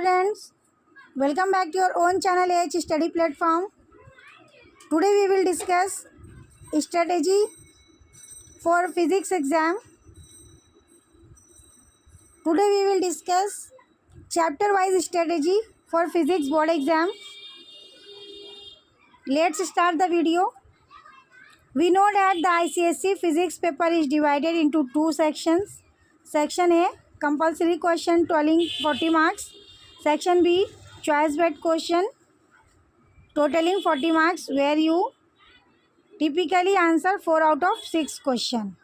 students, welcome back to your own channel AH Study Platform. Today we will discuss strategy for physics exam. Today we will discuss chapter wise strategy for physics board exam. Let's start the video. We know that the ICSE physics paper is divided into two sections. Section A, compulsory question totaling 40 marks. Section B, choice based question totaling 40 marks where you typically answer 4 out of 6 question.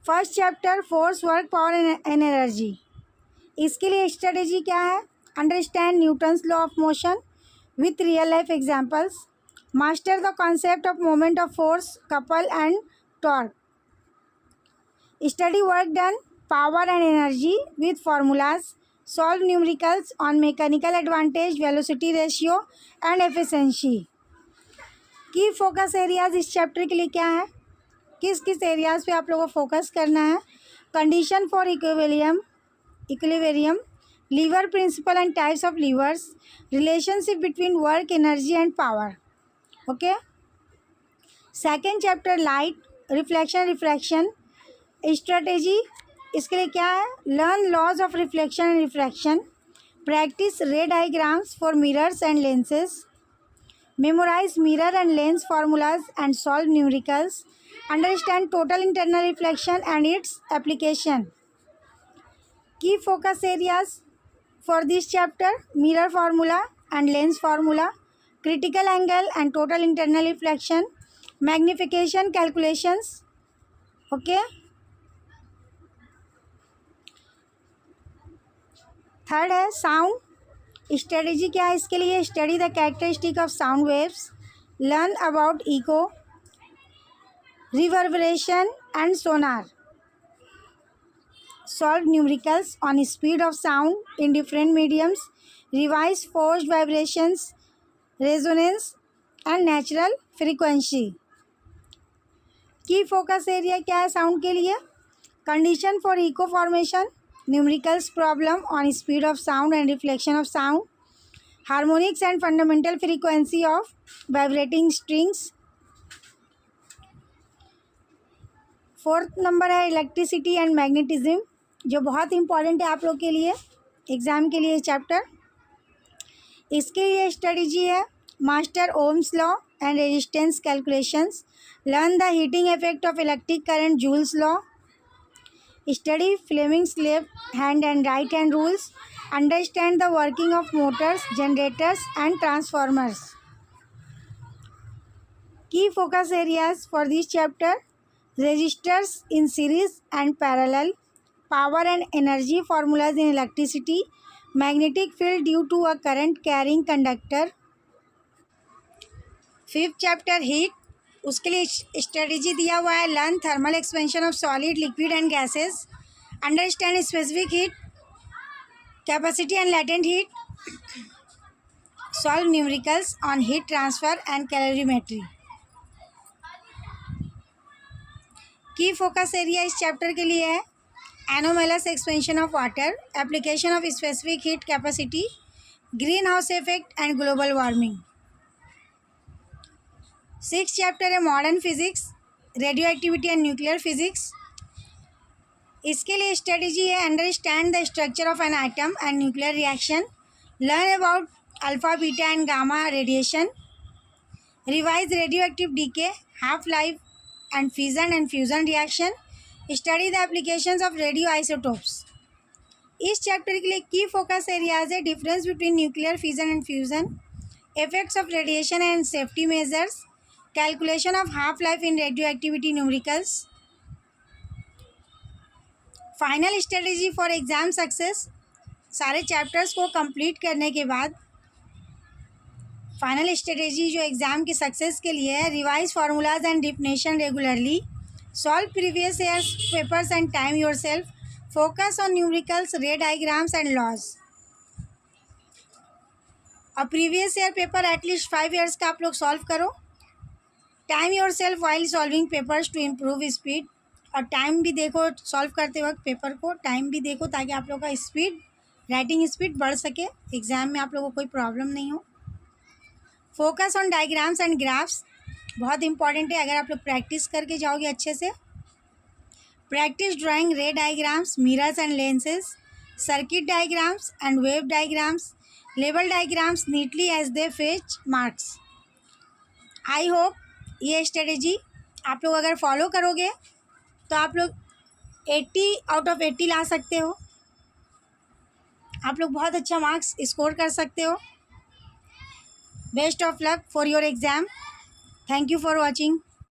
First chapter force work power and energy. इसके लिए strategy क्या है? Understand Newton's law of motion with real life examples. Master the concept of moment of force, couple and torque. Study work done, power and energy with formulas. Solve numericals on mechanical advantage, velocity ratio and efficiency. की focus areas इस chapter के लिए क्या है? किस किस areas पे आप लोगों को फोकस करना है? Condition for equilibrium, lever principle and types of levers, relationship between work, energy and power. Okay. Second chapter light, reflection, refraction. Strategy इसके लिए क्या है? Learn laws of reflection and refraction, practice ray diagrams for mirrors and lenses, memorize mirror and lens formulas and solve numericals, understand total internal reflection and its application. Key focus areas for this chapter: mirror formula and lens formula, critical angle and total internal reflection, magnification calculations. Okay. Third है sound. Strategy क्या है इसके लिए? Study the characteristic of sound waves, learn about echo, reverberation and sonar, solve numericals on speed of sound in different mediums, revise forced vibrations, resonance and natural frequency. Key focus area क्या है sound के लिए? Condition for echo formation, numericals problem on speed of sound and reflection of sound, harmonics and fundamental frequency of vibrating strings. Fourth number है electricity and magnetism, जो बहुत important है आप लोग के लिए एग्जाम के लिए चैप्टर. इसके लिए स्ट्रेटजी है master Ohm's law and resistance calculations, learn the heating effect of electric current, joules law, study Fleming's left hand and right hand rules, understand the working of motors, generators and transformers. Key focus areas for this chapter: resistors in series and parallel, power and energy formulas in electricity, magnetic field due to a current carrying conductor. Fifth chapter heat. उसके लिए strategy दिया हुआ है learn thermal expansion of solid, liquid and gases, understand specific heat capacity and latent heat, solve numericals on heat transfer and calorimetry. की focus area इस chapter के लिए है anomalous expansion of water, application of specific heat capacity, greenhouse effect and global warming. Six chapter है modern physics, radioactivity and nuclear physics. इसके लिए strategy है understand the structure of an atom and nuclear reaction, learn about alpha, beta and gamma radiation, revise radioactive decay, half life and fusion reaction, study the applications of radioisotopes. इस chapter के लिए key focus areas है difference between nuclear fission and fusion, effects of radiation and safety measures, calculation of half life in radioactivity numericals. Final strategy for exam success. सारे chapters को complete करने के बाद final strategy जो exam की success के लिए है: revise formulas and definition regularly, solve previous years papers and time yourself, focus on numericals, ray diagrams and laws. और previous year paper at least 5 years का आप लोग सॉल्व करो. Time yourself while solving papers to improve speed. और time भी देखो, solve करते वक्त पेपर को टाइम भी देखो ताकि आप लोग का स्पीड राइटिंग स्पीड बढ़ सके, एग्ज़ाम में आप लोगों को कोई प्रॉब्लम नहीं हो। Focus on diagrams and graphs बहुत इंपॉर्टेंट है, अगर आप लोग प्रैक्टिस करके जाओगे अच्छे से। Practice drawing ray diagrams, mirrors and lenses, circuit diagrams and wave diagrams, लेवल diagrams neatly as they fetch marks. I hope ये स्ट्रेटेजी आप लोग अगर फॉलो करोगे तो आप लोग 80 आउट ऑफ 80 ला सकते हो, आप लोग बहुत अच्छा मार्क्स स्कोर कर सकते हो। Best of luck for your exam. Thank you for watching.